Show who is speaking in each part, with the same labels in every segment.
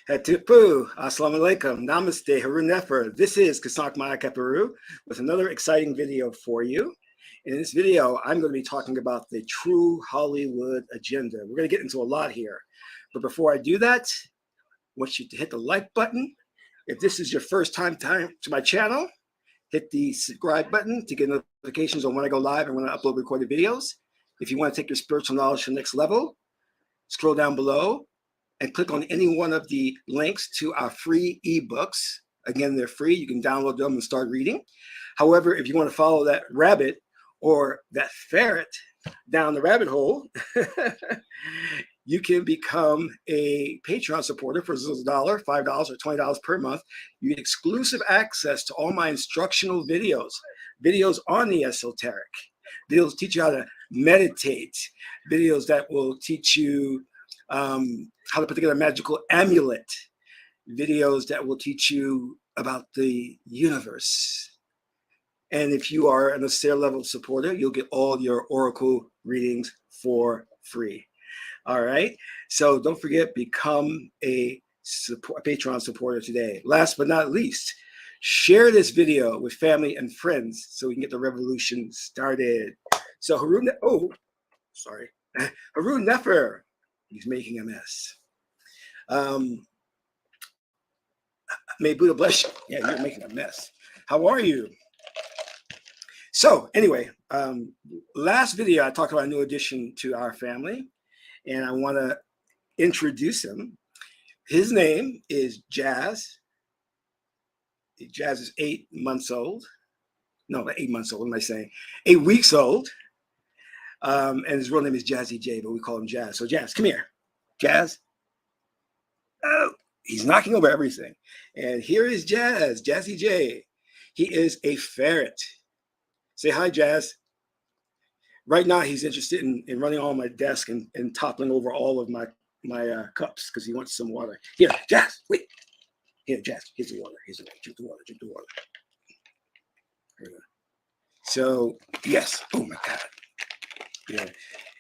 Speaker 1: Hatipu, Assalamu alaikum, Namaste, Harun Nefer. This is Qesankh Maya Keperu with another exciting video for you. In this video, I'm going to be talking about the true Hollywood agenda. We're going to get into a lot here. But before I do that, I want you to hit the like button. If this is your first time to my channel, hit the subscribe button to get notifications on when I go live and when I upload recorded videos. If you want to take your spiritual knowledge to the next level, scroll down below and click on any one of the links to our free ebooks. Again, they're free. You can download them and start reading. However, if you want to follow that rabbit or that ferret down the rabbit hole, you can become a Patreon supporter for $1, $5, or $20 per month. You get exclusive access to all my instructional videos on the esoteric, videos teach you how to meditate, videos that will teach you how to put together a magical amulet, videos that will teach you about the universe. And if you are an austere level supporter, you'll get all your oracle readings for free. All right. So don't forget, become a Patreon supporter today. Last but not least, share this video with family and friends so we can get the revolution started. So Harun Nefer, he's making a mess. May Buddha bless you. Yeah, you're making a mess. How are you? So anyway, last video I talked about a new addition to our family, and I want to introduce him. His name is Jazz. Jazz is 8 months old. No, 8 months old. What am I saying? 8 weeks old. And his real name is Jazzy J, but we call him Jazz. So Jazz, come here. Jazz. Oh, he's knocking over everything. And here is Jazz, Jazzy J. He is a ferret. Say hi, Jazz. Right now, he's interested in running on my desk and toppling over all of my cups because he wants some water. Here, Jazz, wait. Here, Jazz, here's the water. Here's the water. Drink the water. Drink the water. Here we go. So, yes. Oh, my God.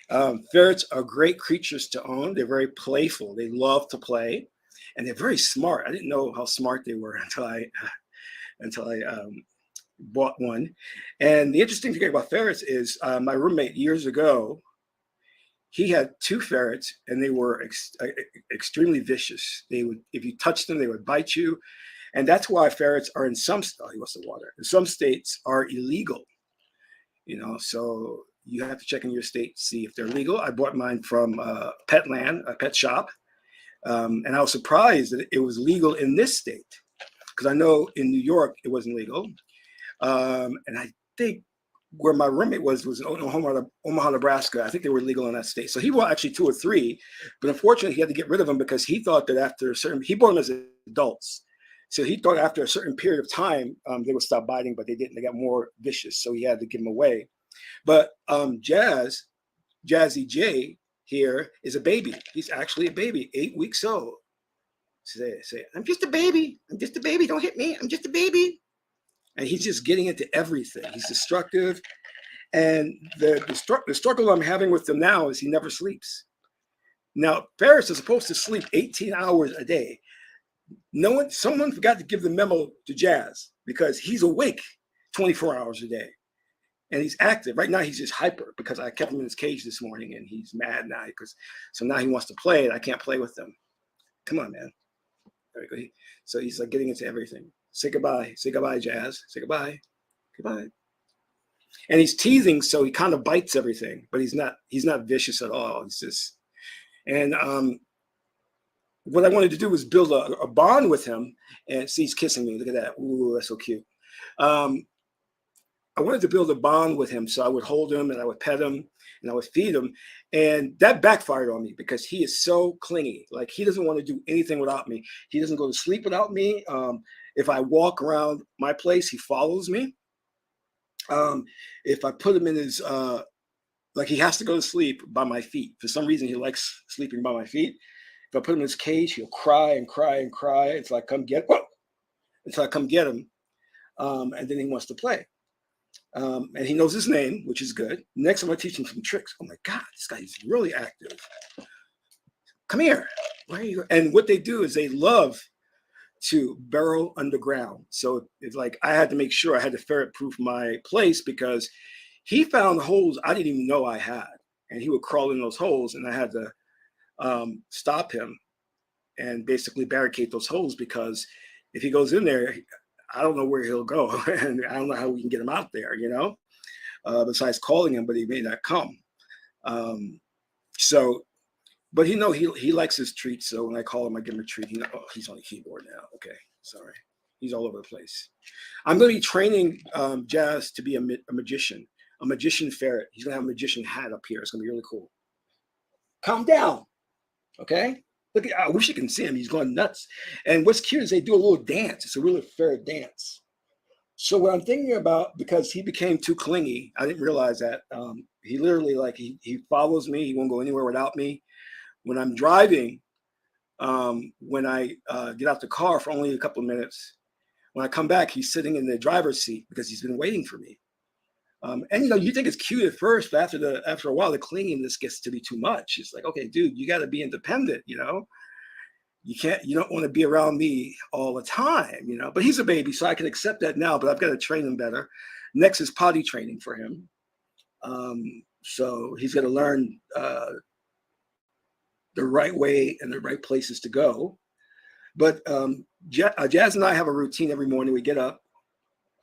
Speaker 1: Yeah. Ferrets are great creatures to own. They're very playful. They love to play, and they're very smart. I didn't know how smart they were until I bought one. And the interesting thing about ferrets is my roommate years ago, he had 2 ferrets, and they were extremely vicious. They would, if you touched them, they would bite you, and that's why ferrets are in some. Oh, he wants the water. In some states are illegal. You know, so you have to check in your state to see if they're legal. I bought mine from Petland, a pet shop, and I was surprised that it was legal in this state because I know in New York it wasn't legal, and I think where my roommate was in Omaha, Nebraska. I think they were legal in that state. So he bought actually 2 or 3, but unfortunately he had to get rid of them because he thought that after a certain, he bought them as adults. So he thought after a certain period of time, they would stop biting, but they didn't. They got more vicious, so he had to give them away. But Jazzy J here is a baby. He's actually a baby, 8 weeks old. Say it. I'm just a baby. I'm just a baby. Don't hit me. I'm just a baby. And he's just getting into everything. He's destructive. And the struggle I'm having with him now is he never sleeps. Now, ferrets are supposed to sleep 18 hours a day. Someone forgot to give the memo to Jazz because he's awake 24 hours a day. And he's active. Right now, he's just hyper because I kept him in his cage this morning, and he's mad now so now he wants to play, and I can't play with him. Come on, man. There we go. So he's like getting into everything. Say goodbye. Say goodbye, Jazz. Say goodbye. Goodbye. And he's teething, so he kind of bites everything, but he's not vicious at all. He's just, and what I wanted to do was build a bond with him. And see, he's kissing me. Look at that. Ooh, that's so cute. I wanted to build a bond with him, so I would hold him and I would pet him and I would feed him, and that backfired on me because he is so clingy. Like, he doesn't want to do anything without me. He doesn't go to sleep without me. If I walk around my place, he follows me. If I put him in his, like, he has to go to sleep by my feet. For some reason, he likes sleeping by my feet. If I put him in his cage, he'll cry and cry and cry until I come get him, and then he wants to play. And he knows his name, which is good. Next, I'm going to teach him some tricks. Oh my God, this guy is really active. come here. Where are you? And what they do is they love to burrow underground. So it's like I had to make sure I had to ferret proof my place because he found holes I didn't even know I had. And he would crawl in those holes and I had to stop him and basically barricade those holes because if he goes in there, I don't know where he'll go. And I don't know how we can get him out there, you know, besides calling him, but he may not come. But he likes his treats. So when I call him, I give him a treat. He's on the keyboard now. Okay, sorry. He's all over the place. I'm going to be training Jazz to be a magician ferret. He's going to have a magician hat up here. It's going to be really cool. Calm down. Okay? Look, I wish you can see him. He's going nuts. And what's cute is they do a little dance. It's a really ferret dance. So what I'm thinking about, because he became too clingy, I didn't realize that. He literally, like, he follows me. He won't go anywhere without me. When I'm driving, when I get out the car for only a couple of minutes, when I come back, he's sitting in the driver's seat because he's been waiting for me. And you think it's cute at first, but after a while, the clinginess gets to be too much. It's like, okay, dude, you got to be independent. You don't want to be around me all the time. But he's a baby, so I can accept that now. But I've got to train him better. Next is potty training for him. So he's got to learn the right way and the right places to go. But Jazz and I have a routine every morning. We get up,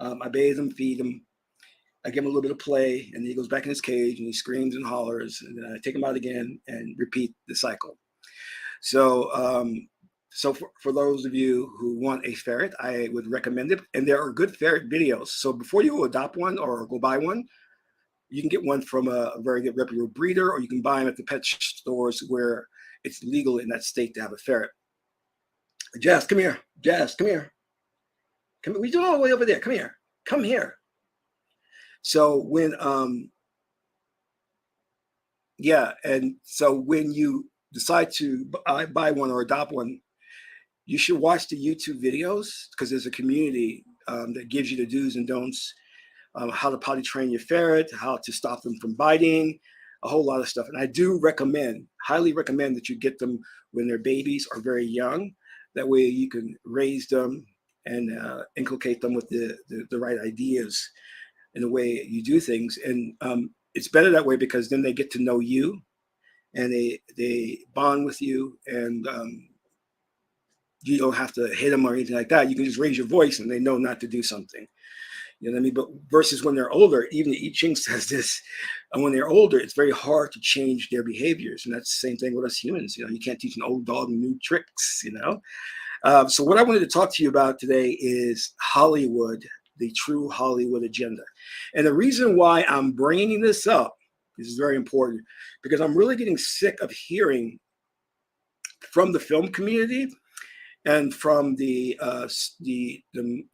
Speaker 1: I bathe him, feed him, I give him a little bit of play, and then he goes back in his cage and he screams and hollers, and then I take him out again and repeat the cycle. So for those of you who want a ferret, I would recommend it. And there are good ferret videos. So before you adopt one or go buy one, you can get one from a very good reputable breeder, or you can buy them at the pet stores where it's legal in that state to have a ferret. Jazz, come here. Jazz, come here. Come here. What are you doing all the way over there? Come here. Come here. So when when you decide to buy one or adopt one, you should watch the YouTube videos because there's a community that gives you the do's and don'ts, how to potty train your ferret, how to stop them from biting, a whole lot of stuff. And I do highly recommend that you get them when they're babies or very young. That way you can raise them and inculcate them with the right ideas and the way you do things. And it's better that way because then they get to know you and they bond with you, and you don't have to hit them or anything like that. You can just raise your voice and they know not to do something. You know what I mean? But versus when they're older, even the I Ching says this, and when they're older, it's very hard to change their behaviors. And that's the same thing with us humans. You can't teach an old dog new tricks, So what I wanted to talk to you about today is Hollywood, the true Hollywood agenda. And the reason why I'm bringing this up, this is very important, because I'm really getting sick of hearing from the film community and from the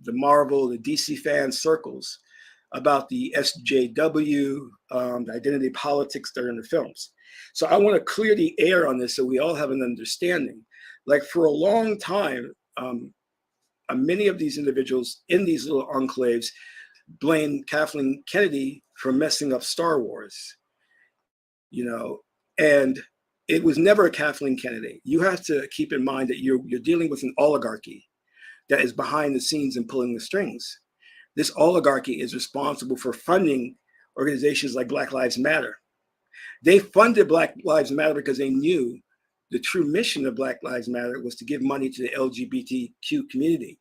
Speaker 1: Marvel, the DC fan circles about the SJW, the identity politics that are in the films. So I want to clear the air on this so we all have an understanding. Like for a long time, many of these individuals in these little enclaves blame Kathleen Kennedy for messing up Star Wars, and it was never Kathleen Kennedy. You have to keep in mind that you're dealing with an oligarchy that is behind the scenes and pulling the strings. This oligarchy is responsible for funding organizations like Black Lives Matter. They funded Black Lives Matter because they knew the true mission of Black Lives Matter was to give money to the LGBTQ community.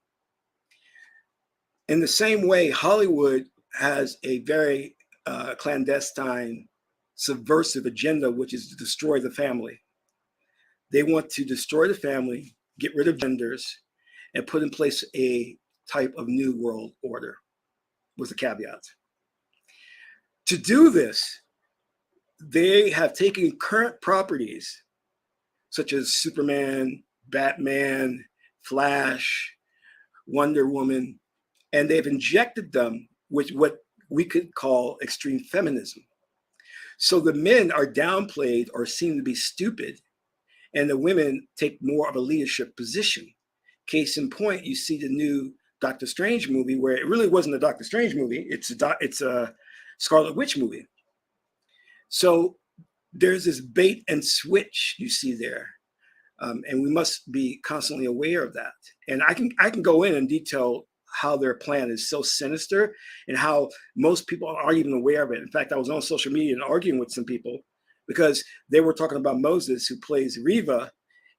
Speaker 1: In the same way, Hollywood has a very clandestine, subversive agenda, which is to destroy the family. They want to destroy the family, get rid of genders, and put in place a type of new world order with a caveat. To do this, they have taken current properties such as Superman, Batman, Flash, Wonder Woman, and they've injected them with what we could call extreme feminism. So the men are downplayed or seen to be stupid, and the women take more of a leadership position. Case in point, you see the new Doctor Strange movie, where it really wasn't a Doctor Strange movie, it's a Scarlet Witch movie. So there's this bait and switch you see there. And we must be constantly aware of that. And I can go in and detail how their plan is so sinister and how most people aren't even aware of it. In fact, I was on social media and arguing with some people because they were talking about Moses, who plays Riva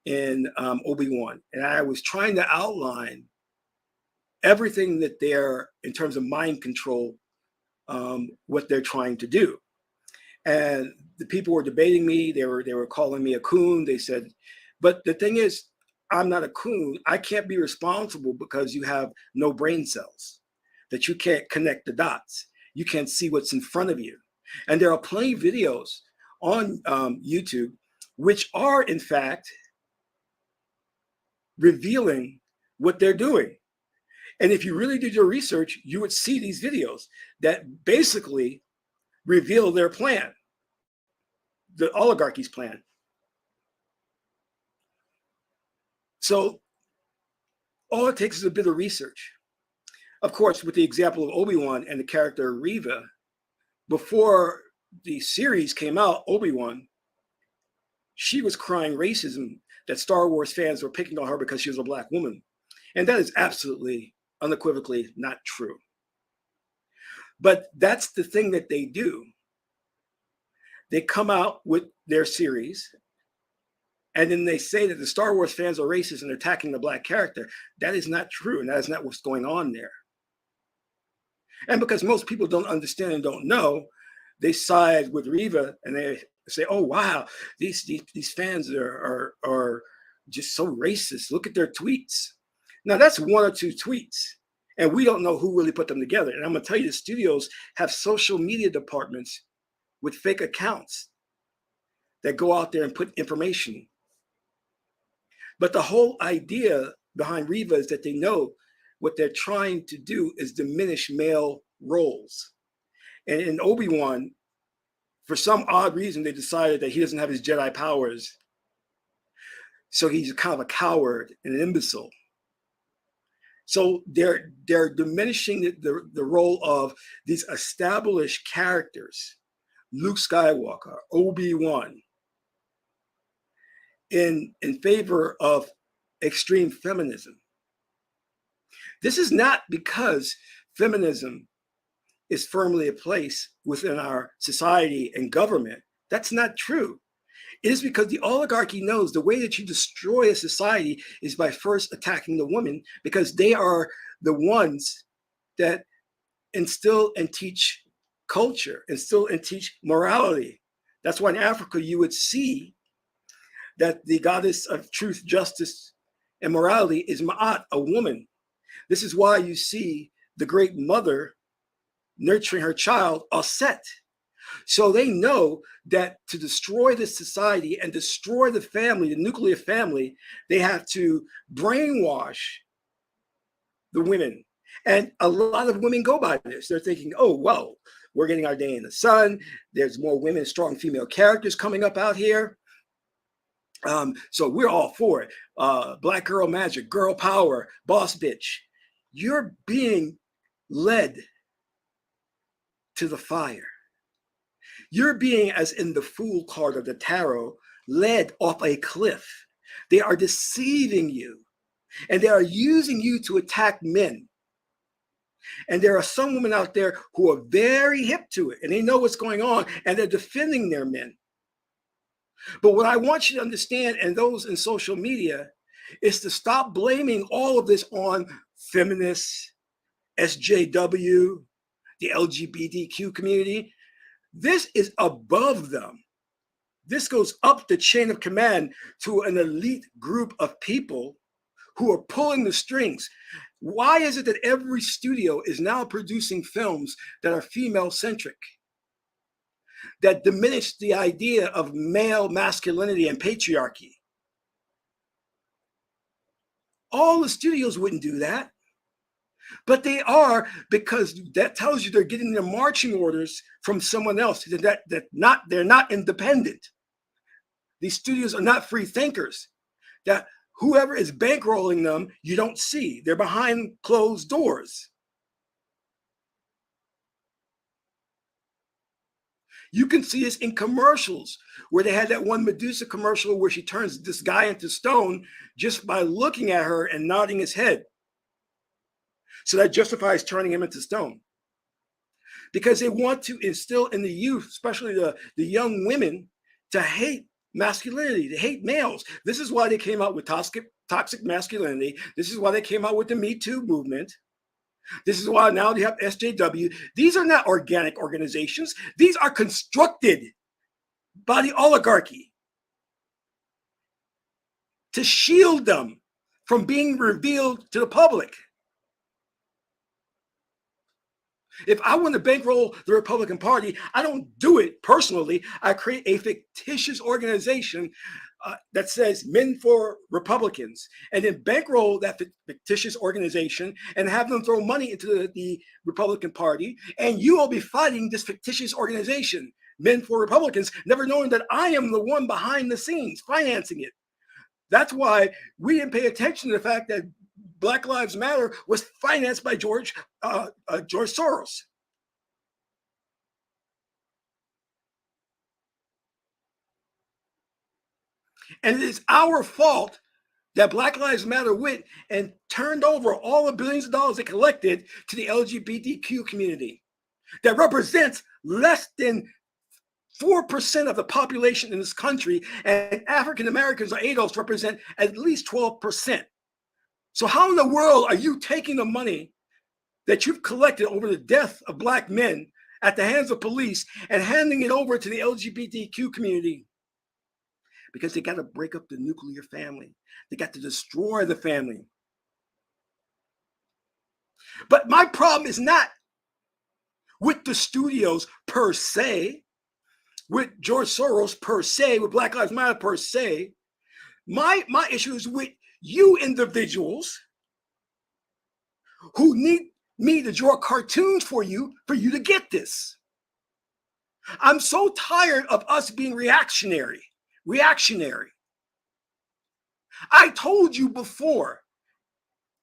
Speaker 1: in ObiWan. And I was trying to outline everything that they're, in terms of mind control, what they're trying to do. And the people were debating me. They were calling me a coon. They said, but the thing is, I'm not a coon. I can't be responsible because you have no brain cells, that you can't connect the dots. You can't see what's in front of you. And there are plenty of videos on YouTube which are, in fact, revealing what they're doing. And if you really did your research, you would see these videos that basically reveal their plan, the oligarchy's plan. So all it takes is a bit of research. Of course, with the example of ObiWan and the character Riva, before the series came out, ObiWan, she was crying racism, that Star Wars fans were picking on her because she was a Black woman. And that is absolutely, unequivocally not true. But that's the thing that they do. They come out with their series, and then they say that the Star Wars fans are racist and attacking the Black character. That is not true, and that is not what's going on there. And because most people don't understand and don't know, they side with Riva and they say, "Oh wow, these fans are just so racist. Look at their tweets." Now that's one or two tweets, and we don't know who really put them together. And I'm gonna tell you, the studios have social media departments with fake accounts that go out there and put information. But the whole idea behind Riva is that they know what they're trying to do is diminish male roles. And in ObiWan, for some odd reason, they decided that he doesn't have his Jedi powers. So he's kind of a coward and an imbecile. So they're diminishing the role of these established characters, Luke Skywalker, Obi-Wan, in favor of extreme feminism. This is not because feminism is firmly in place within our society and government. That's not true. It is because the oligarchy knows the way that you destroy a society is by first attacking the women, because they are the ones that instill and teach culture, instill and teach morality. That's why in Africa you would see that the goddess of truth, justice, and morality is Ma'at, a woman. This is why you see the great mother nurturing her child, Aset. So they know that to destroy this society and destroy the family, the nuclear family, they have to brainwash the women. And a lot of women go by this. They're thinking, oh, well, we're getting our day in the sun. There's more women, strong female characters coming up out here. So we're all for it. Black girl magic, girl power, boss bitch. You're being led to the fire. You're being, as in the Fool card of the tarot, led off a cliff. They are deceiving you, and they are using you to attack men. And there are some women out there who are very hip to it, and they know what's going on, and they're defending their men. But what I want you to understand, and those in social media, is to stop blaming all of this on feminists, SJW, the LGBTQ community. This is above them. This goes up the chain of command to an elite group of people who are pulling the strings. Why is it that every studio is now producing films that are female-centric, that diminish the idea of male masculinity and patriarchy? All the studios wouldn't do that. But they are, because that tells you they're getting their marching orders from someone else. They're not independent. These studios are not free thinkers. That whoever is bankrolling them, you don't see. They're behind closed doors. You can see this in commercials where they had that one Medusa commercial where she turns this guy into stone just by looking at her and nodding his head. So that justifies turning him into stone. Because they want to instill in the youth, especially the young women, to hate masculinity, to hate males. This is why they came out with toxic masculinity. This is why they came out with the Me Too movement. This is why now they have SJW. These are not organic organizations. These are constructed by the oligarchy to shield them from being revealed to the public. If I want to bankroll the Republican Party, I don't do it personally. I create a fictitious organization that says Men for Republicans, and then bankroll that fictitious organization and have them throw money into the Republican Party. And you will be fighting this fictitious organization, Men for Republicans, never knowing that I am the one behind the scenes financing it. That's why we didn't pay attention to the fact that Black Lives Matter was financed by George Soros. And it is our fault that Black Lives Matter went and turned over all the billions of dollars they collected to the LGBTQ community that represents less than 4% of the population in this country, and African Americans or ADOS represent at least 12%. So how in the world are you taking the money that you've collected over the death of Black men at the hands of police and handing it over to the LGBTQ community? Because they got to break up the nuclear family. They got to destroy the family. But my problem is not with the studios per se, with George Soros per se, with Black Lives Matter per se. My issue is with you individuals who need me to draw cartoons for you to get this. I'm so tired of us being reactionary. I told you before,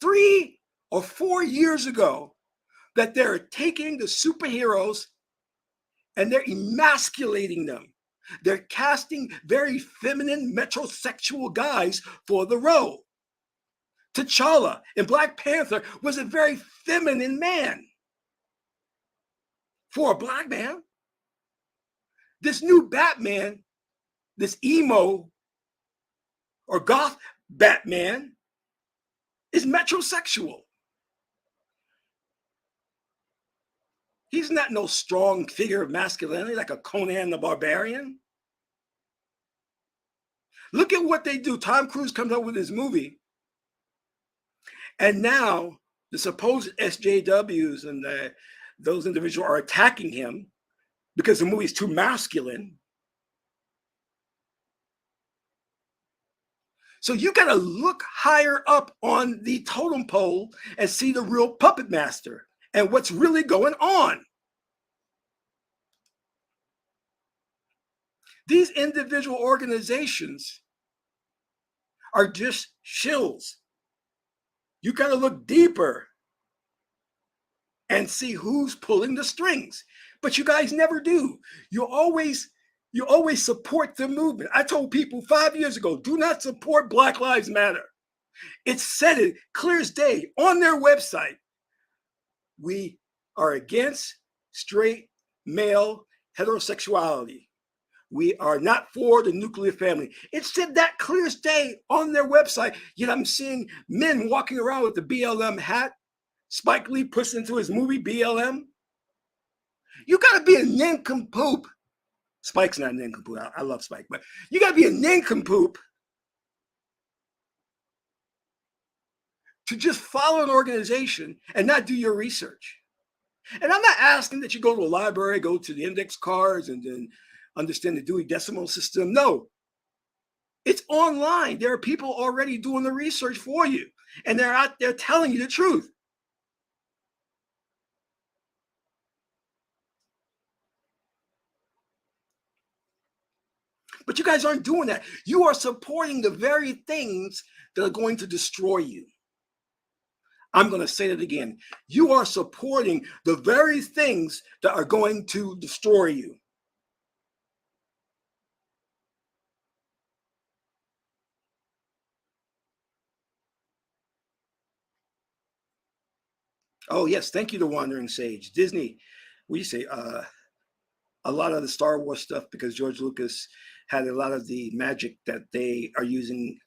Speaker 1: 3 or 4 years ago, that they're taking the superheroes and they're emasculating them. They're casting very feminine metrosexual guys for the role. T'Challa in Black Panther was a very feminine man for a Black man. This new Batman, this emo or goth Batman, is metrosexual. He's not no strong figure of masculinity like a Conan the Barbarian. Look at what they do. Tom Cruise comes out with his movie, and now the supposed SJWs and those individuals are attacking him because the movie's too masculine. So you got to look higher up on the totem pole and see the real puppet master and what's really going on. These individual organizations are just shills. You got to look deeper and see who's pulling the strings. But you guys never do. You always support the movement. I told people 5 years ago, do not support Black Lives Matter. It said it clear as day on their website. We are against straight male heterosexuality. We are not for the nuclear family. It said that clear as day on their website. Yet I'm seeing men walking around with the BLM hat. Spike Lee puts into his movie BLM. You got to be a nincompoop. Spike's not a nincompoop. I love Spike, but you got to be a nincompoop to just follow an organization and not do your research. And I'm not asking that you go to a library, go to the index cards, and then understand the Dewey Decimal System. No, it's online. There are people already doing the research for you, and they're out there telling you the truth. But you guys aren't doing that. You are supporting the very things that are going to destroy you. I'm going to say that again. You are supporting the very things that are going to destroy you. Oh yes, thank you, The Wandering Sage. Disney, we say a lot of the Star Wars stuff, because George Lucas had a lot of the magic that they are using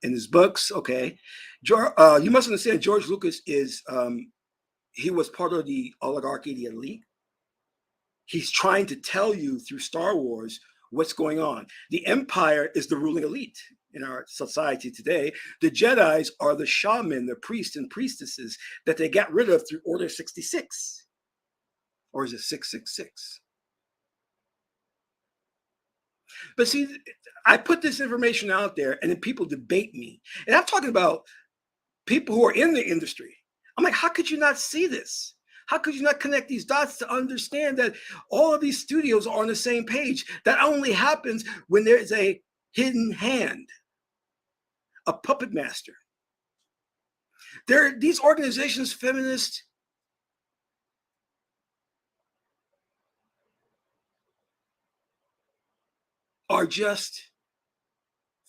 Speaker 1: in his books. Okay, you must understand, George Lucas is he was part of the oligarchy, the elite. He's trying to tell you through Star Wars what's going on. The Empire is the ruling elite in our society today. The Jedis are the shaman, the priests and priestesses that they got rid of through Order 66. Or is it 666? But see, I put this information out there and then people debate me. And I'm talking about people who are in the industry. I'm like, how could you not see this? How could you not connect these dots to understand that all of these studios are on the same page? That only happens when there is a hidden hand, a puppet master. These organizations, feminist, are just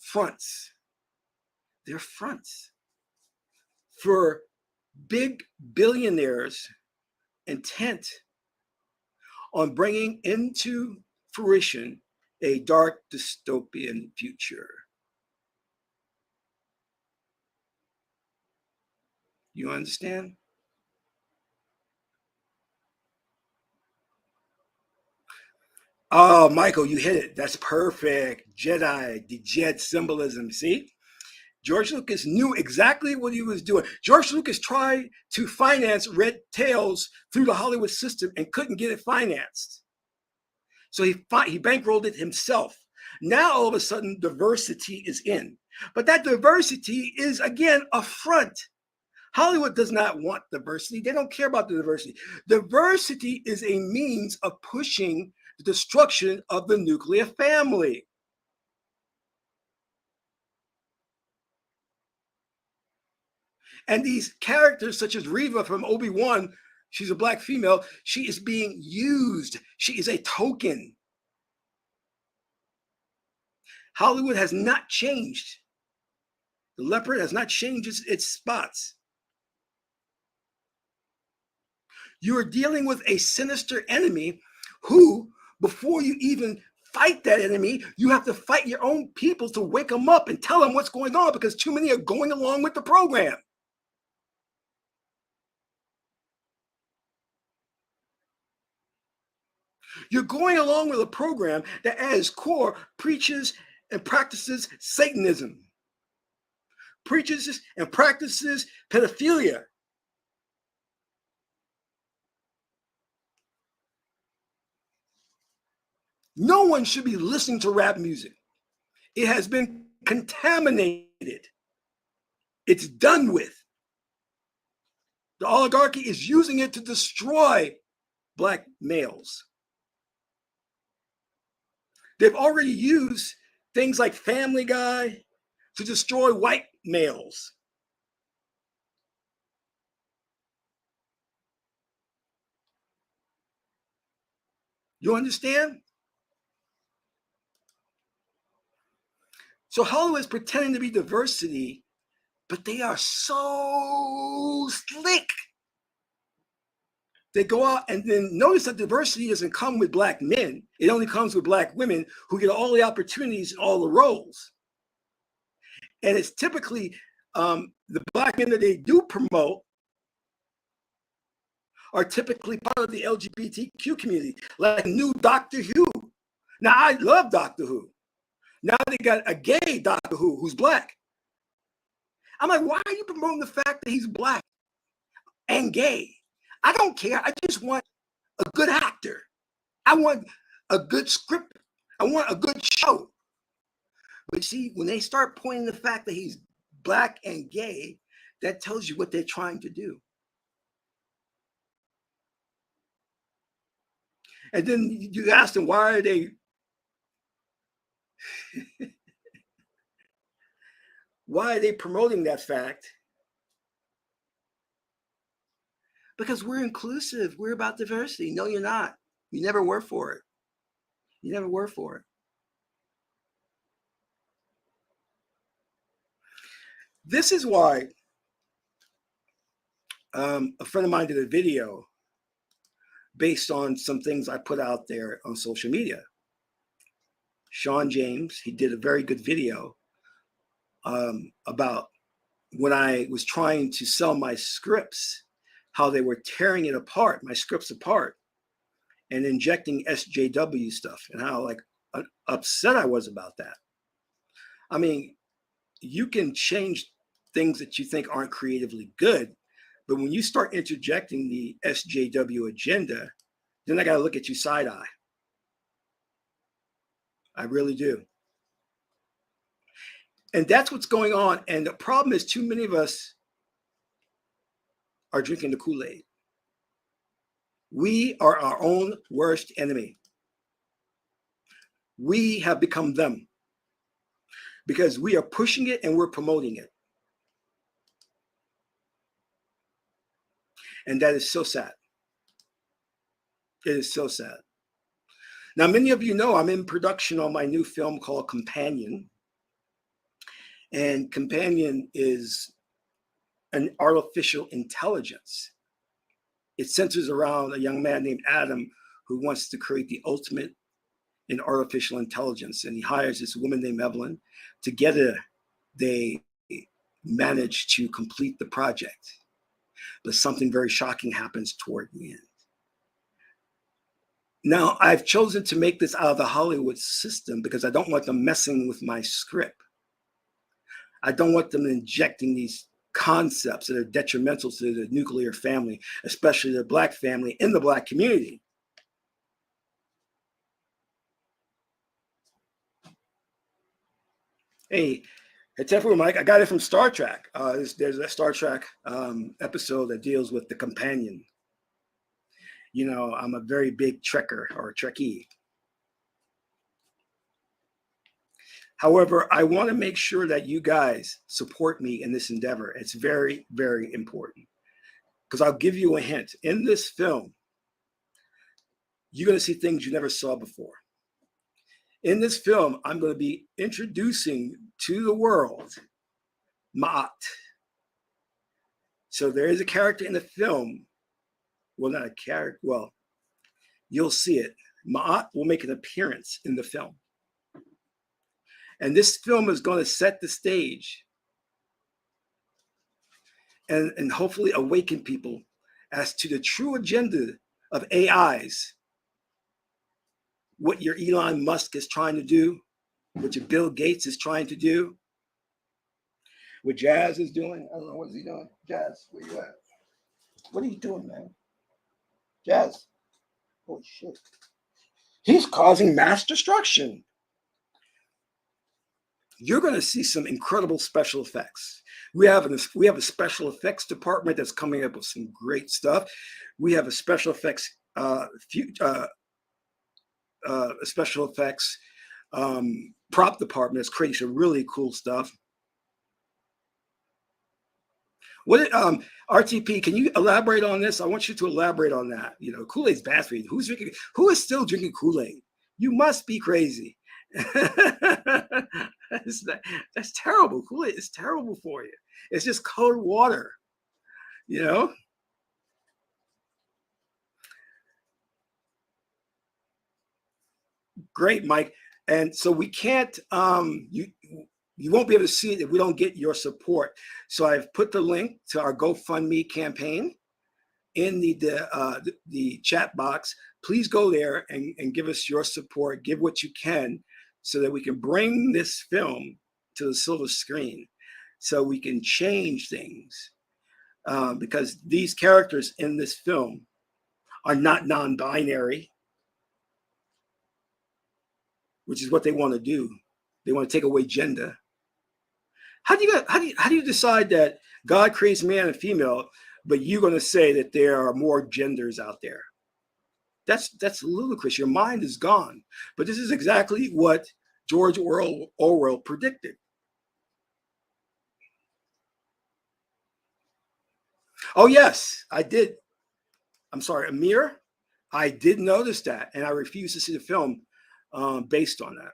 Speaker 1: fronts. They're fronts for big billionaires intent on bringing into fruition a dark dystopian future. You understand? Oh, Michael, you hit it. That's perfect. Jedi, the Jed symbolism. See? George Lucas knew exactly what he was doing. George Lucas tried to finance Red Tails through the Hollywood system and couldn't get it financed. So he bankrolled it himself. Now all of a sudden diversity is in. But that diversity is, again, a front. Hollywood does not want diversity. They don't care about the diversity. Diversity is a means of pushing the destruction of the nuclear family. And these characters, such as Reva from ObiWan, she's a black female, she is being used. She is a token. Hollywood has not changed. The leopard has not changed its spots. You are dealing with a sinister enemy who, before you even fight that enemy, you have to fight your own people to wake them up and tell them what's going on, because too many are going along with the program. You're going along with a program that at its core preaches and practices Satanism, preaches and practices pedophilia. No one should be listening to rap music. It has been contaminated. It's done with. The oligarchy is using it to destroy black males. They've already used things like Family Guy to destroy white males. You understand? So Hollywood is pretending to be diversity, but they are so slick. They go out and then notice that diversity doesn't come with black men. It only comes with black women who get all the opportunities and all the roles. And it's typically the black men that they do promote are typically part of the LGBTQ community, like new Doctor Who. Now, I love Doctor Who. Now they got a gay Doctor Who who's black. I'm like, why are you promoting the fact that he's black and gay? I don't care. I just want a good actor. I want a good script. I want a good show. But see, when they start pointing the fact that he's black and gay, that tells you what they're trying to do. And then you ask them, why are they why are they promoting that fact? Because we're inclusive. We're about diversity. No, you're not. You never were for it. You never were for it. This is why a friend of mine did a video based on some things I put out there on social media. Sean James, he did a very good video about when I was trying to sell my scripts, how they were tearing it apart, my scripts apart, and injecting SJW stuff, and how like upset I was about that. I mean, you can change things that you think aren't creatively good, but when you start interjecting the SJW agenda, then I got to look at you side eye. I really do. And that's what's going on. And the problem is too many of us are drinking the Kool-Aid. We are our own worst enemy. We have become them because we are pushing it and we're promoting it. And that is so sad. It is so sad. Now, many of you know I'm in production on my new film called Companion. And Companion is an artificial intelligence. It centers around a young man named Adam who wants to create the ultimate in artificial intelligence. And he hires this woman named Evelyn. Together, they manage to complete the project. But something very shocking happens toward the end. Now, I've chosen to make this out of the Hollywood system because I don't want them messing with my script. I don't want them injecting these concepts that are detrimental to the nuclear family, especially the Black family in the Black community. Hey, it's everyone, Mike. I got it from Star Trek. There's a Star Trek episode that deals with the companion. You know, I'm a very big Trekker or Trekkie. However, I want to make sure that you guys support me in this endeavor. It's very, very important. Because I'll give you a hint. In this film, you're going to see things you never saw before. In this film, I'm going to be introducing to the world Ma'at. So there is a character in the film. Well, not a character. Well, you'll see it. Ma'at will make an appearance in the film. And this film is going to set the stage and hopefully awaken people as to the true agenda of AIs, what your Elon Musk is trying to do, what your Bill Gates is trying to do, what Jazz is doing. I don't know, what is he doing? Jazz, where you at? What are you doing, man? Jazz. Holy shit. He's causing mass destruction. You're going to see some incredible special effects. We have a special effects department that's coming up with some great stuff. We have a special effects prop department that's creating some really cool stuff. What RTP? Can you elaborate on this? I want you to elaborate on that. You know, Kool-Aid's bad for you. Who is still drinking Kool-Aid? You must be crazy. That's terrible. Kool-Aid is terrible for you. It's just colored water, you know. Great, Mike. And so we can't. You won't be able to see it if we don't get your support. So I've put the link to our GoFundMe campaign in the chat box. Please go there and give us your support. Give what you can so that we can bring this film to the silver screen so we can change things. Because these characters in this film are not non-binary, which is what they want to do. They want to take away gender. How do you decide that God creates man and female, but you're going to say that there are more genders out there? That's ludicrous. Your mind is gone. But this is exactly what George Orwell predicted. Oh yes, I did. I'm sorry, Amir. I did notice that, and I refuse to see the film based on that.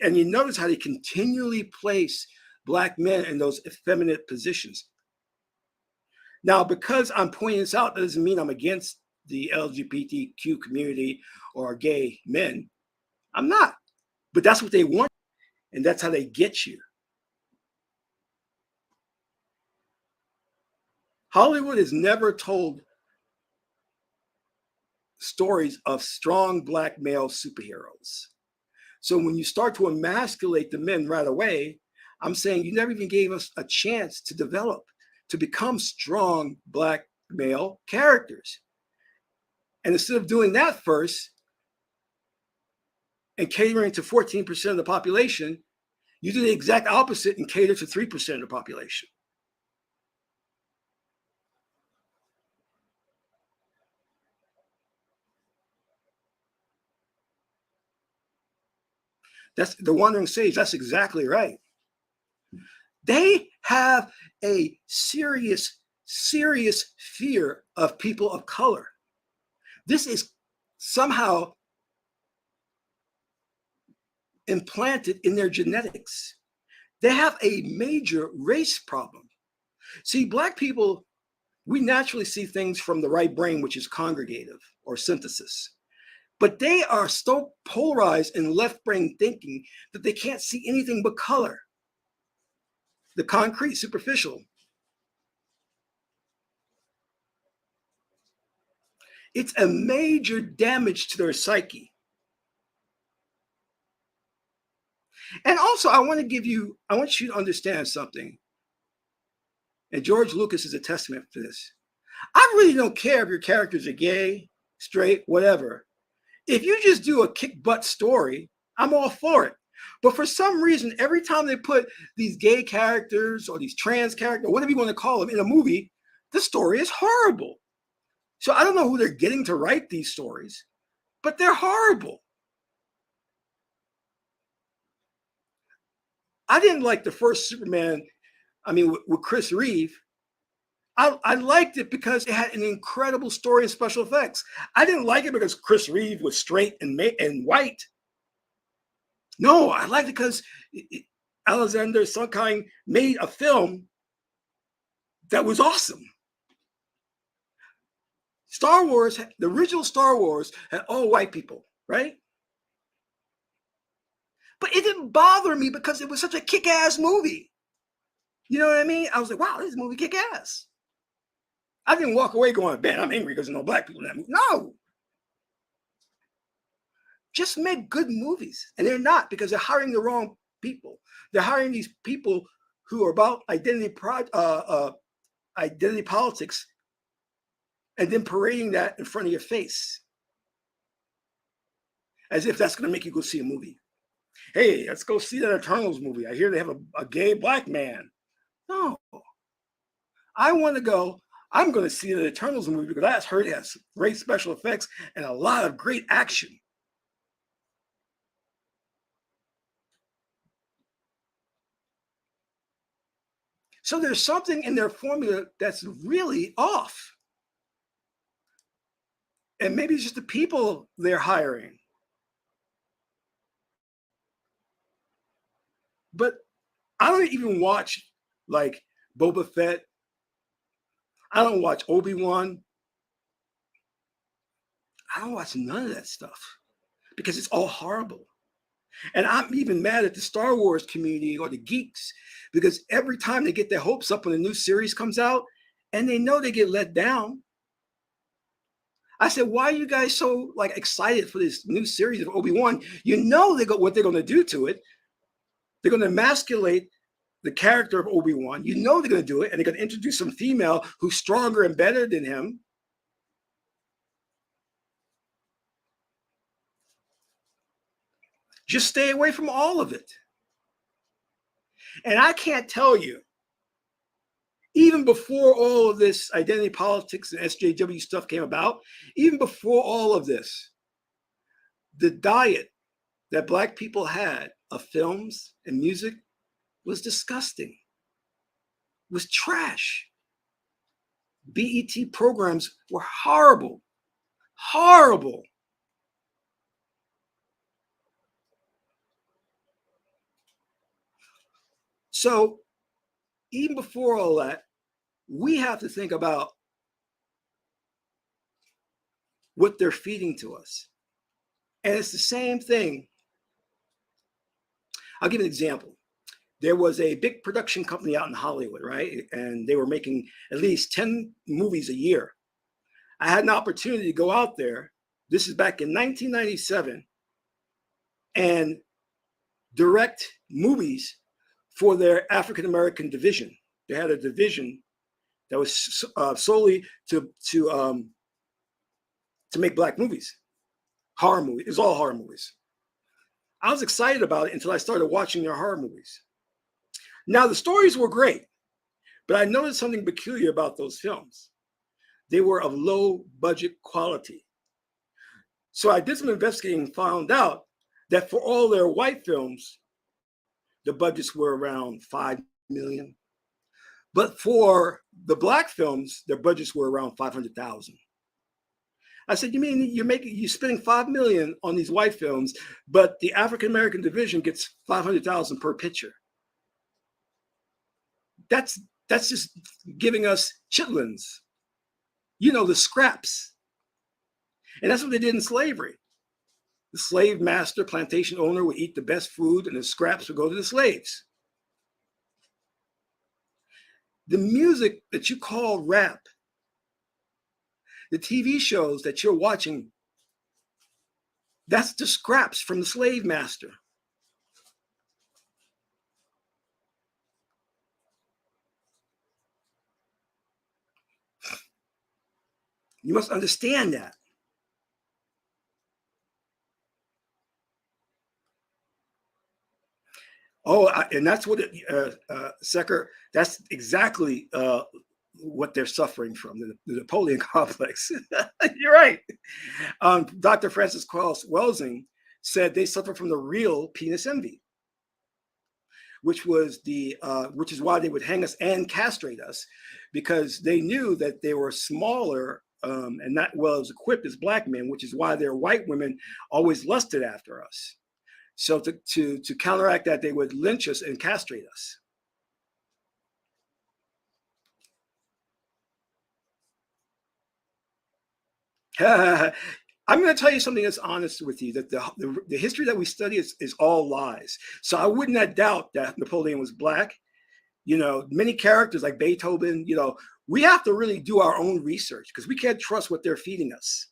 Speaker 1: And you notice how they continually place Black men in those effeminate positions. Now, because I'm pointing this out, that doesn't mean I'm against the LGBTQ community or gay men. I'm not. But that's what they want, and that's how they get you. Hollywood has never told stories of strong black male superheroes. So when you start to emasculate the men right away, I'm saying you never even gave us a chance to develop, to become strong black male characters. And instead of doing that first and catering to 14% of the population, you do the exact opposite and cater to 3% of the population. That's the Wandering Sage. That's exactly right. They have a serious, serious fear of people of color. This is somehow implanted in their genetics. They have a major race problem. See, black people, we naturally see things from the right brain, which is congregative or synthesis. But they are so polarized in left brain thinking that they can't see anything but color, the concrete, superficial. It's a major damage to their psyche. And also, I want you to understand something. And George Lucas is a testament to this. I really don't care if your characters are gay, straight, whatever. If you just do a kick butt story, I'm all for it. But for some reason, every time they put these gay characters or these trans characters, or whatever you want to call them, in a movie, the story is horrible. So I don't know who they're getting to write these stories, but they're horrible. I didn't like the first Superman, with Chris Reeve. I liked it because it had an incredible story and special effects. I didn't like it because Chris Reeve was straight and white. No, I liked it because Alexander Sunshine made a film that was awesome. Star Wars, the original Star Wars, had all white people, right? But it didn't bother me because it was such a kick-ass movie. You know what I mean? I was like, wow, this movie kick-ass. I didn't walk away going, man, I'm angry because there's no black people in that movie. No. Just make good movies. And they're not, because they're hiring the wrong people. They're hiring these people who are about identity politics and then parading that in front of your face as if that's going to make you go see a movie. Hey, let's go see that Eternals movie. I hear they have a gay black man. No. I want to go. I'm going to see the Eternals movie because I heard it has great special effects and a lot of great action. So there's something in their formula that's really off. And maybe it's just the people they're hiring. But I don't even watch like Boba Fett. I don't watch ObiWan. I don't watch none of that stuff because it's all horrible. And I'm even mad at the Star Wars community or the geeks because every time they get their hopes up when a new series comes out and they know they get let down. I said, why are you guys so excited for this new series of Obi-Wan? You know what they're going to do to it. They're going to emasculate the character of Obi-Wan. You know they're going to do it, and they're going to introduce some female who's stronger and better than him. Just stay away from all of it. And I can't tell you, even before all of this identity politics and SJW stuff came about, even before all of this, the diet that Black people had of films and music was disgusting, was trash. BET programs were horrible, horrible. So even before all that, we have to think about what they're feeding to us. And it's the same thing. I'll give you an example. There was a big production company out in Hollywood, right? And they were making at least 10 movies a year. I had an opportunity to go out there. This is back in 1997 and direct movies for their African American division. They had a division that was solely to make black movies, horror movies. It's all horror movies. I was excited about it until I started watching their horror movies. Now, the stories were great, but I noticed something peculiar about those films. They were of low budget quality. So I did some investigating and found out that for all their white films, the budgets were around $5 million. But for the black films, their budgets were around $500,000. I said, you mean you're spending $5 million on these white films, but the African American division gets $500,000 per picture? That's just giving us chitlins, the scraps. And that's what they did in slavery. The slave master, plantation owner would eat the best food and the scraps would go to the slaves. The music that you call rap, the TV shows that you're watching, that's the scraps from the slave master. You must understand that. Oh, and that's what Secker, that's exactly what they're suffering from, the Napoleon Complex. You're right. Dr. Francis Krauss Welsing said they suffer from the real penis envy, which is why they would hang us and castrate us, because they knew that they were smaller and not well as equipped as black men, which is why their white women always lusted after us. So to counteract that, they would lynch us and castrate us. I'm going to tell you something that's honest with you, that the history that we study is all lies. So I would not doubt that Napoleon was black. Many characters like Beethoven, we have to really do our own research because we can't trust what they're feeding us.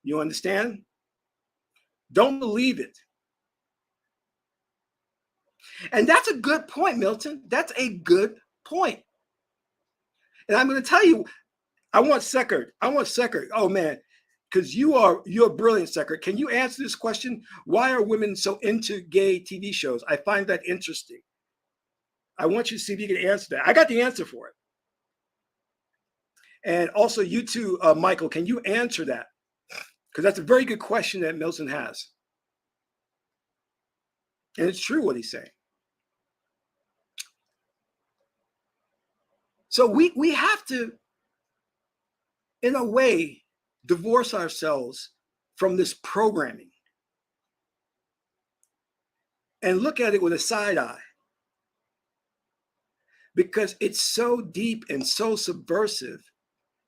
Speaker 1: You understand? Don't believe it. And that's a good point, Milton. That's a good point. And I'm going to tell you, I want Secker. Oh man, because you're brilliant, Secker. Can you answer this question? Why are women so into gay TV shows? I find that interesting. I want you to see if you can answer that. I got the answer for it. And also you too, Michael, can you answer that? Because that's a very good question that Milton has. And it's true what he's saying. So we have to, in a way, divorce ourselves from this programming and look at it with a side eye, because it's so deep and so subversive.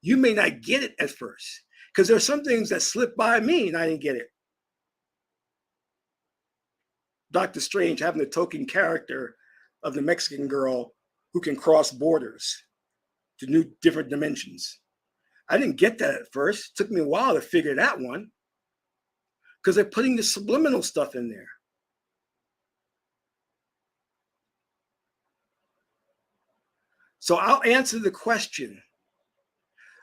Speaker 1: You may not get it at first, because there's some things that slip by me and I didn't get it. Dr. Strange having the token character of the Mexican girl who can cross borders to different dimensions. I didn't get that at first. It took me a while to figure that one, because they're putting the subliminal stuff in there. So I'll answer the question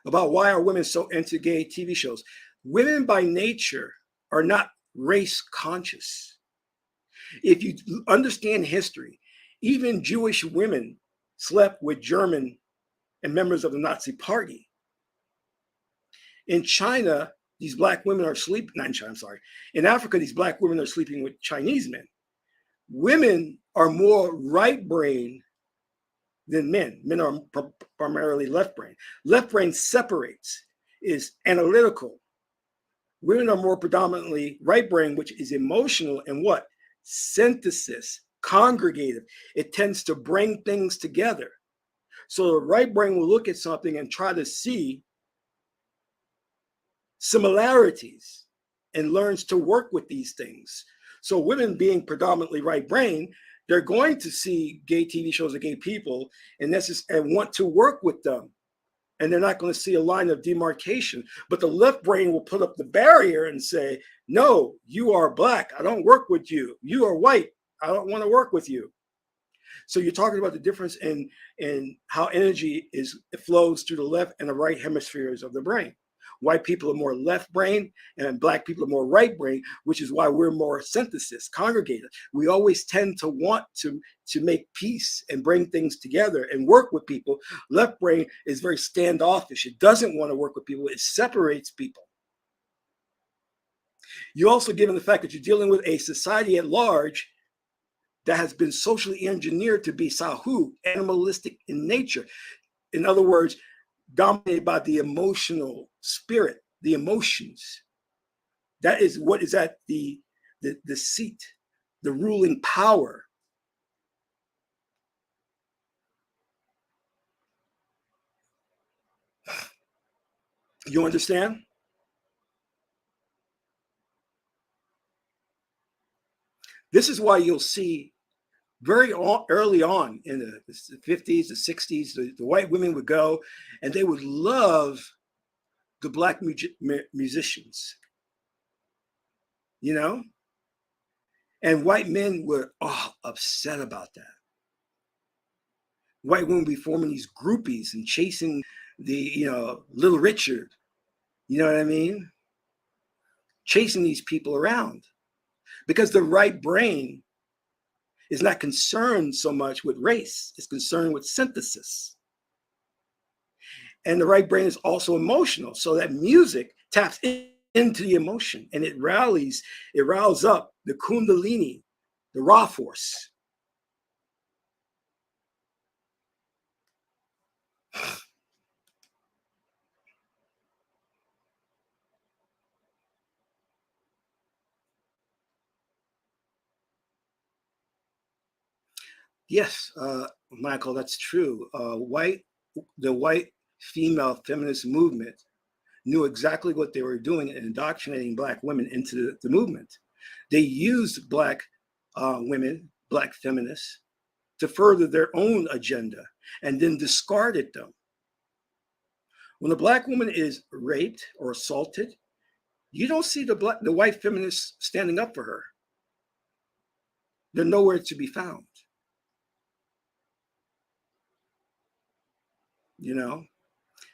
Speaker 1: about why are women so into gay TV shows. Women by nature are not race conscious. If you understand history, even Jewish women slept with German and members of the Nazi Party. In China, these black women are sleeping, not in China, I'm sorry. In Africa, these black women are sleeping with Chinese men. Women are more right brain than men. Men are primarily left brain. Left brain separates, is analytical. Women are more predominantly right brain, which is emotional and what? Synthesis, congregative. It tends to bring things together. So the right brain will look at something and try to see similarities and learns to work with these things. So women being predominantly right brain, they're going to see gay TV shows of gay people and want to work with them. And they're not going to see a line of demarcation. But the left brain will put up the barrier and say, no, you are black. I don't work with you. You are white. I don't want to work with you. So you're talking about the difference in how energy it flows through the left and the right hemispheres of the brain. White people are more left brain and black people are more right brain, which is why we're more synthesis, congregated. We always tend to want to make peace and bring things together and work with people. Left brain is very standoffish. It doesn't want to work with people. It separates people. You also, given the fact that you're dealing with a society at large that has been socially engineered to be sahu, animalistic in nature. In other words, dominated by the emotional spirit, the emotions. That is what is at the seat, the ruling power. You understand? This is why you'll see very early on in the 50s, the 60s, the white women would go and they would love the black musicians, you know? And white men were all upset about that. White women would be forming these groupies and chasing the, Little Richard, you know what I mean? Chasing these people around because the right brain is not concerned so much with race, it's concerned with synthesis. And the right brain is also emotional. So that music taps into the emotion and it riles up the kundalini, the raw force. Yes, Michael, that's true. The white female feminist movement knew exactly what they were doing in indoctrinating black women into the movement. They used black women, black feminists, to further their own agenda and then discarded them. When a black woman is raped or assaulted, you don't see the white feminists standing up for her. They're nowhere to be found.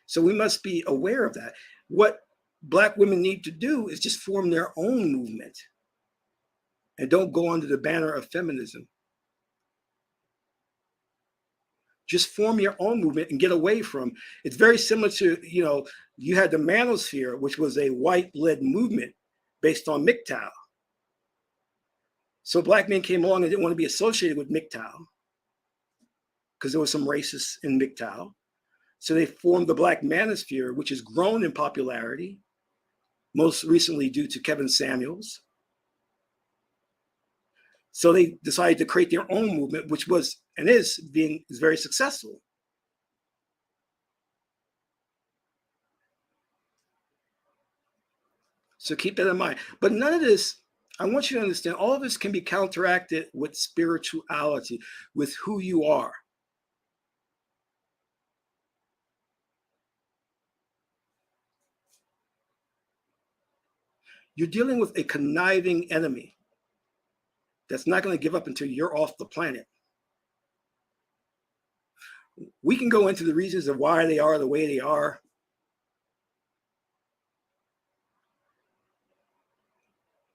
Speaker 1: So we must be aware of that. What black women need to do is just form their own movement and don't go under the banner of feminism. Just form your own movement and get away from. It's very similar to, you had the manosphere, which was a white-led movement based on MGTOW. So black men came along and didn't want to be associated with MGTOW because there was some racists in MGTOW. So they formed the Black Manosphere, which has grown in popularity, most recently due to Kevin Samuels. So they decided to create their own movement, which was and is very successful. So keep that in mind. But none of this, I want you to understand, all of this can be counteracted with spirituality, with who you are. You're dealing with a conniving enemy that's not going to give up until you're off the planet. We can go into the reasons of why they are the way they are.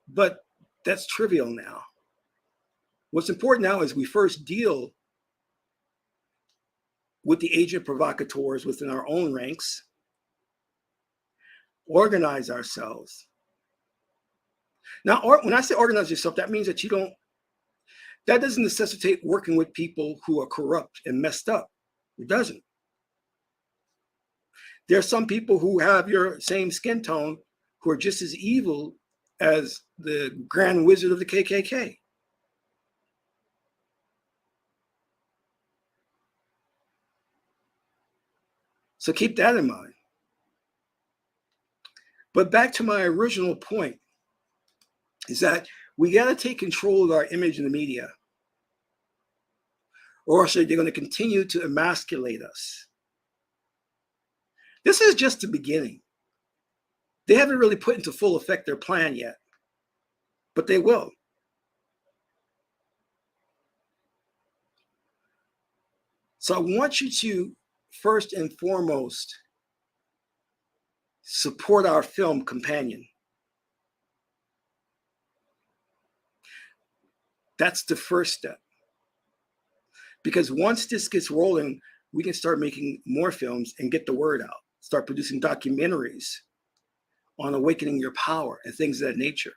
Speaker 1: But that's trivial now. What's important now is we first deal with the agent provocateurs within our own ranks, organize ourselves. Now, when I say organize yourself, that means that that doesn't necessitate working with people who are corrupt and messed up. It doesn't. There are some people who have your same skin tone who are just as evil as the Grand Wizard of the KKK. So keep that in mind. But back to my original point is that we got to take control of our image in the media, or else they're going to continue to emasculate us. This is just the beginning. They haven't really put into full effect their plan yet, but they will. So I want you to, first and foremost, support our film Companion. That's the first step. Because once this gets rolling, we can start making more films and get the word out. Start producing documentaries on awakening your power and things of that nature.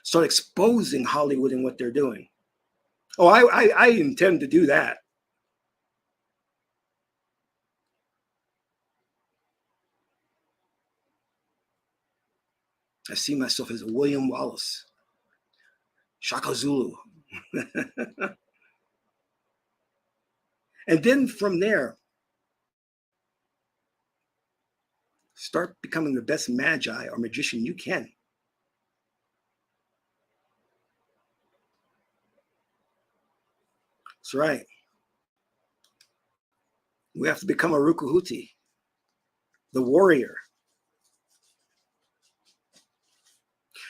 Speaker 1: Start exposing Hollywood and what they're doing. Oh, I intend to do that. I see myself as a William Wallace, Shaka Zulu. And then from there, start becoming the best magi or magician you can. That's right. We have to become a Rukuhuti, the warrior.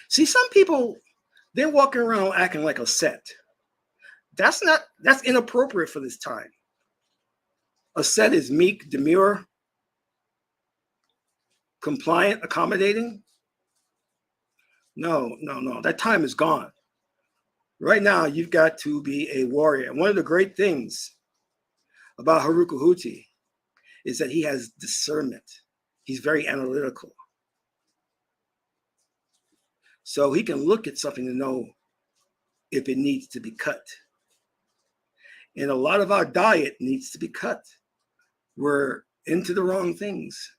Speaker 1: See, some people, they're walking around acting like a set. That's inappropriate for this time. A set is meek, demure, compliant, accommodating. No. That time is gone. Right now, you've got to be a warrior. And one of the great things about Rukuhuti is that he has discernment. He's very analytical. So he can look at something to know if it needs to be cut. And a lot of our diet needs to be cut. We're into the wrong things.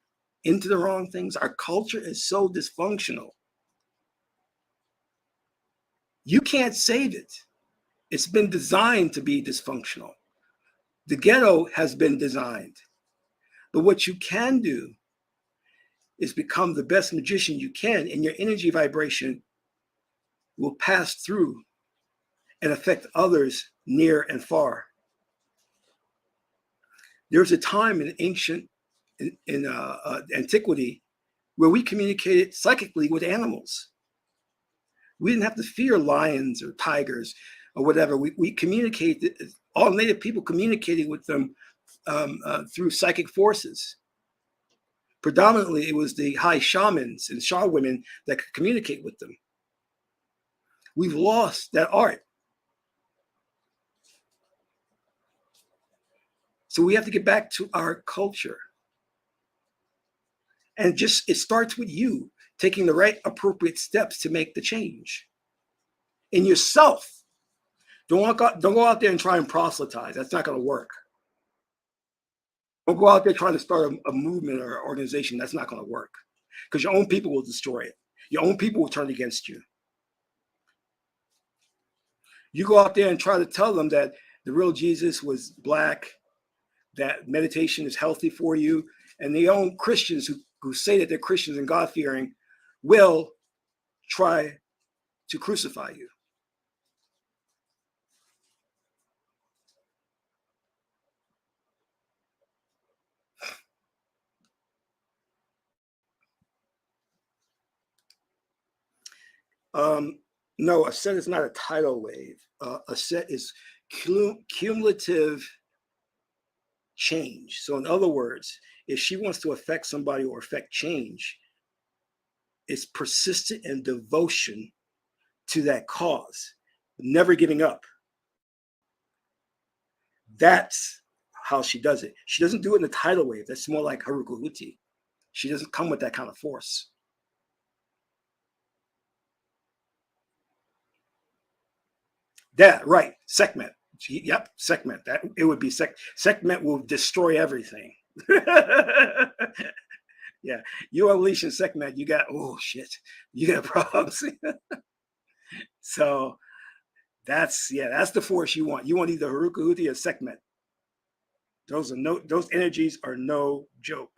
Speaker 1: Our culture is so dysfunctional. You can't save it. It's been designed to be dysfunctional. The ghetto has been designed. But what you can do is become the best magician you can, and your energy vibration will pass through and affect others near and far. There's a time in ancient antiquity where we communicated psychically with animals. We didn't have to fear lions or tigers or whatever. We communicated. All native people communicated with them through psychic forces. Predominantly, it was the high shamans and Shah women that could communicate with them. We've lost that art. So we have to get back to our culture. And it starts with you taking the right appropriate steps to make the change in yourself. Don't go out there and try and proselytize. That's not going to work. Don't go out there trying to start a movement or organization. That's not going to work, because your own people will destroy it. Your own people will turn against you. You go out there and try to tell them that the real Jesus was Black, that meditation is healthy for you, and the own Christians who say that they're Christians and God-fearing will try to crucify you. No, a set is not a tidal wave. A set is cumulative change. So in other words, if she wants to affect somebody or affect change, it's persistent and devotion to that cause, never giving up. That's how she does it. She doesn't do it in a tidal wave. That's more like Rukuhuti. She doesn't come with that kind of force. That, right, Sekhmet. Yep, Sekhmet. That it would be Sekhmet will destroy everything. Yeah, you unleash in Sekhmet, you got, oh shit, you got problems. So that's the force you want. You want either Rukuhuti or Sekhmet. Those energies are no joke.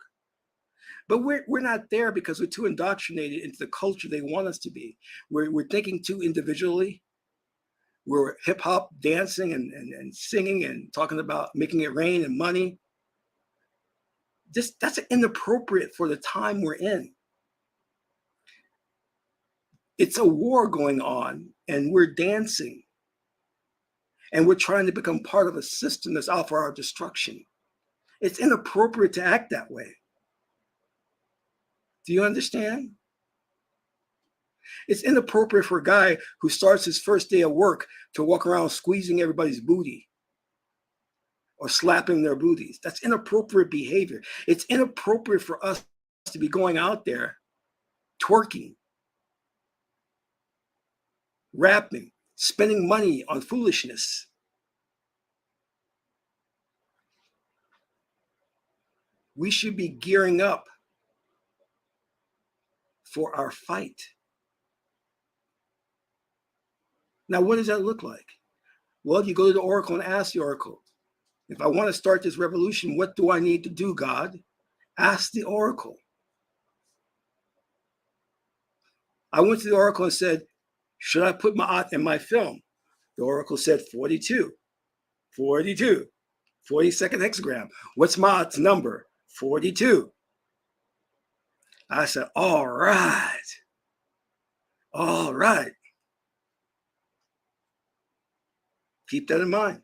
Speaker 1: But we're not there because we're too indoctrinated into the culture they want us to be. We're thinking too individually. We're hip hop dancing and singing and talking about making it rain and money. That's inappropriate for the time we're in. It's a war going on and we're dancing. And we're trying to become part of a system that's out for our destruction. It's inappropriate to act that way. Do you understand? It's inappropriate for a guy who starts his first day of work to walk around squeezing everybody's booty or slapping their booties. That's inappropriate behavior. It's inappropriate for us to be going out there twerking, rapping, spending money on foolishness. We should be gearing up for our fight. Now, what does that look like? Well, you go to the Oracle and ask the Oracle, if I want to start this revolution, what do I need to do, God? Ask the Oracle. I went to the Oracle and said, should I put Ma'at in my film? The Oracle said 42, 42, 42nd hexagram. What's Ma'at's number? 42. I said, all right. All right. Keep that in mind.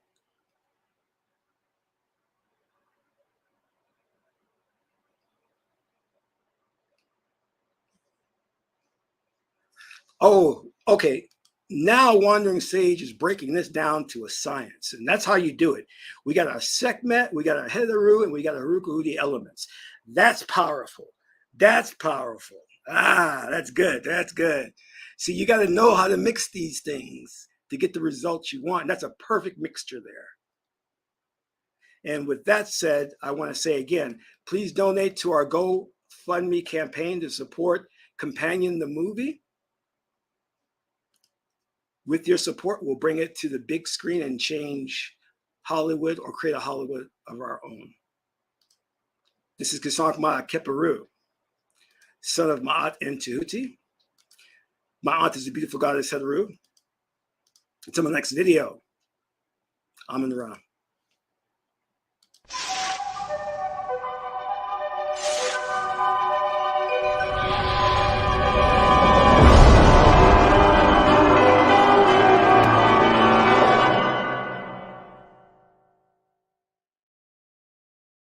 Speaker 1: Oh, okay. Now Wandering Sage is breaking this down to a science, and that's how you do it. We got our Sekhmet, we got our Hetheru, and we got our Rukuhuti elements. That's powerful. That's powerful. Ah, that's good. That's good. See, you got to know how to mix these things to get the results you want. And that's a perfect mixture there. And with that said, I want to say again, please donate to our GoFundMe campaign to support Companion the movie. With your support, we'll bring it to the big screen and change Hollywood or create a Hollywood of our own. This is Qesankh Ma'at Keperu, son of Ma'at and Tehuti. Ma'at is the beautiful goddess Hetheru. Until my next video, Amun Ra.